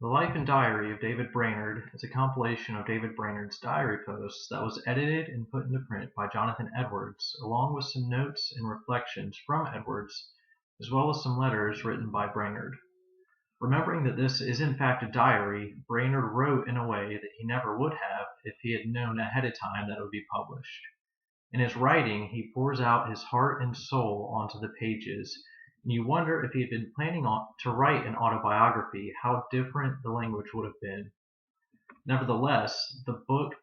The Life and Diary of David Brainerd is a compilation of David Brainerd's diary posts that was edited and put into print by Jonathan Edwards, along with some notes and reflections from Edwards, as well as some letters written by Brainerd. Remembering that this is in fact a diary, Brainerd wrote in a way that he never would have if he had known ahead of time that it would be published. In his writing, he pours out his heart and soul onto the pages, and you wonder if he had been planning to write an autobiography, how different the language would have been. Nevertheless, the book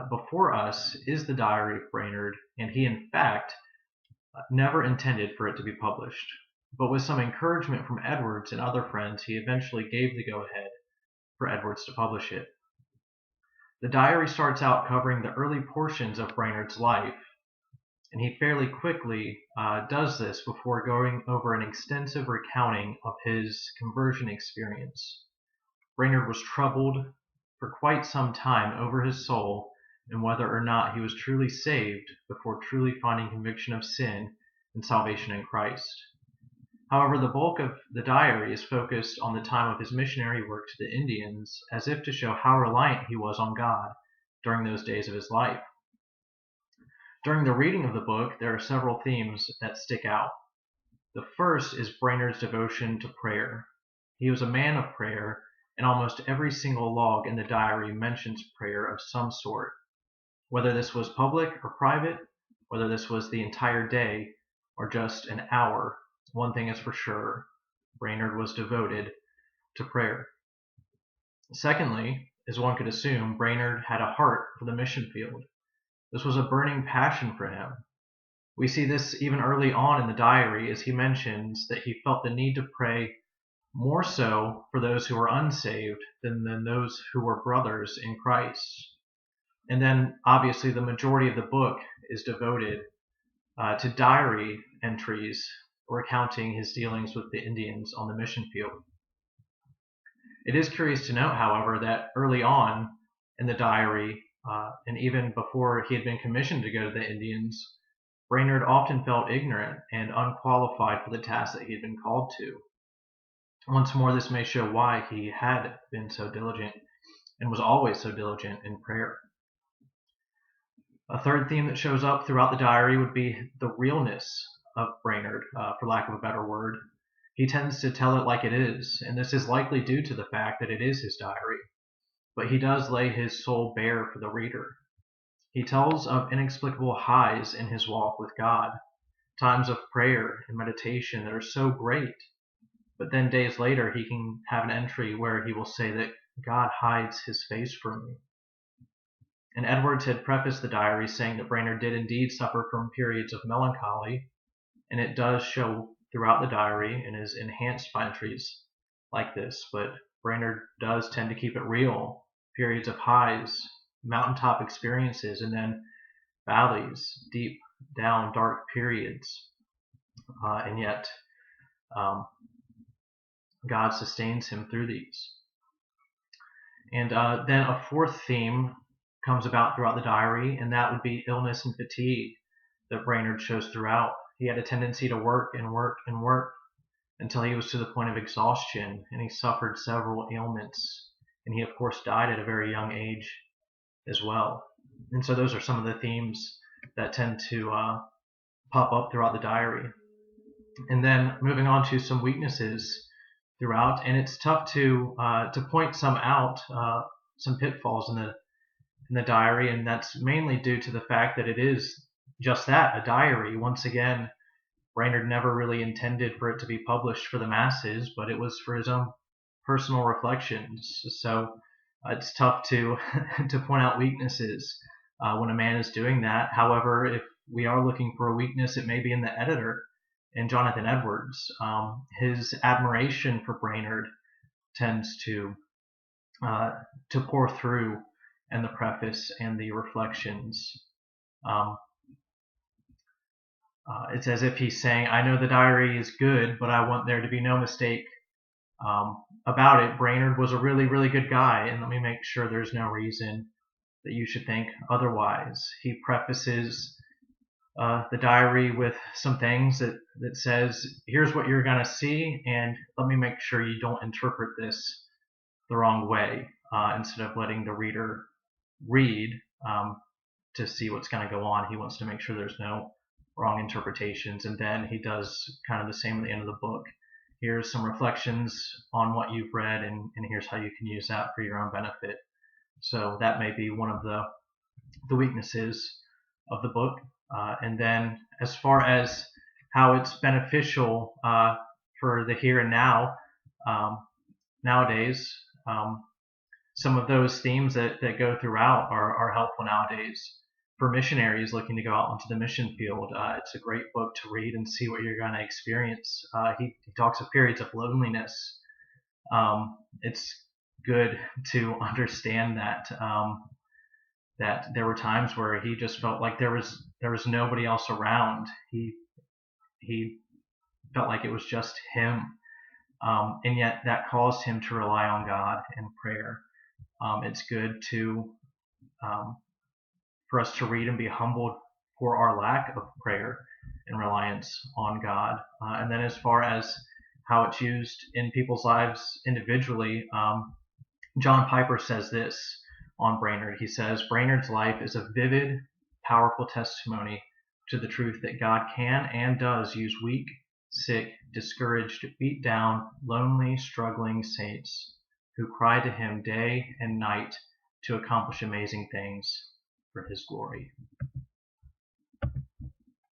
before us is the diary of Brainerd, and he in fact never intended for it to be published. But with some encouragement from Edwards and other friends, he eventually gave the go-ahead for Edwards to publish it. The diary starts out covering the early portions of Brainerd's life, and he fairly quickly does this before going over an extensive recounting of his conversion experience. Brainerd was troubled for quite some time over his soul and whether or not he was truly saved before truly finding conviction of sin and salvation in Christ. However, the bulk of the diary is focused on the time of his missionary work to the Indians, as if to show how reliant he was on God during those days of his life. During the reading of the book, there are several themes that stick out. The first is Brainerd's devotion to prayer. He was a man of prayer, and almost every single log in the diary mentions prayer of some sort. Whether this was public or private, whether this was the entire day or just an hour, one thing is for sure, Brainerd was devoted to prayer. Secondly, as one could assume, Brainerd had a heart for the mission field. This was a burning passion for him. We see this even early on in the diary as he mentions that he felt the need to pray more so for those who were unsaved than those who were brothers in Christ. And then obviously the majority of the book is devoted to diary entries recounting his dealings with the Indians on the mission field. It is curious to note, however, that early on in the diary, and even before he had been commissioned to go to the Indians, Brainerd often felt ignorant and unqualified for the task that he had been called to. Once more, this may show why he had been so diligent and was always so diligent in prayer. A third theme that shows up throughout the diary would be the realness of Brainerd, for lack of a better word. He tends to tell it like it is, and this is likely due to the fact that it is his diary. But he does lay his soul bare for the reader. He tells of inexplicable highs in his walk with God, times of prayer and meditation that are so great, but then days later he can have an entry where he will say that God hides his face from me. And Edwards had prefaced the diary saying that Brainerd did indeed suffer from periods of melancholy, and it does show throughout the diary and is enhanced by entries like this, but Brainerd does tend to keep it real. Periods of highs, mountaintop experiences, and then valleys, deep down dark periods, and yet God sustains him through these. And then a fourth theme comes about throughout the diary, and that would be illness and fatigue that Brainerd shows throughout. He had a tendency to work and work and work until he was to the point of exhaustion, and he suffered several ailments, and he of course died at a very young age as well. And so those are some of the themes that tend to pop up throughout the diary. And then moving on to some weaknesses throughout, and it's tough to point some out, some pitfalls in the diary, and that's mainly due to the fact that it is just that, a diary. Once again, Brainerd never really intended for it to be published for the masses, but it was for his own personal reflections. So it's tough to to point out weaknesses when a man is doing that. However, if we are looking for a weakness, it may be in the editor, in Jonathan Edwards. His admiration for Brainerd tends to pour through in the preface and the reflections. It's as if he's saying, I know the diary is good, but I want there to be no mistake about it. Brainerd was a really, really good guy, and let me make sure there's no reason that you should think otherwise. He prefaces the diary with some things that says, here's what you're going to see, and let me make sure you don't interpret this the wrong way, instead of letting the reader read to see what's going to go on. He wants to make sure there's no wrong interpretations. And then he does kind of the same at the end of the book. Here's some reflections on what you've read, and here's how you can use that for your own benefit. So that may be one of the weaknesses of the book. And then as far as how it's beneficial for the here and now, nowadays, some of those themes that go throughout are helpful nowadays for missionaries looking to go out into the mission field. It's a great book to read and see what you're going to experience. He talks of periods of loneliness. It's good to understand that there were times where he just felt like there was nobody else around. He felt like it was just him, and yet that caused him to rely on God and prayer. It's good to for us to read and be humbled for our lack of prayer and reliance on God. And then as far as how it's used in people's lives individually, John Piper says this on Brainerd. He says, Brainerd's life is a vivid, powerful testimony to the truth that God can and does use weak, sick, discouraged, beat down, lonely, struggling saints who cry to him day and night to accomplish amazing things for his glory.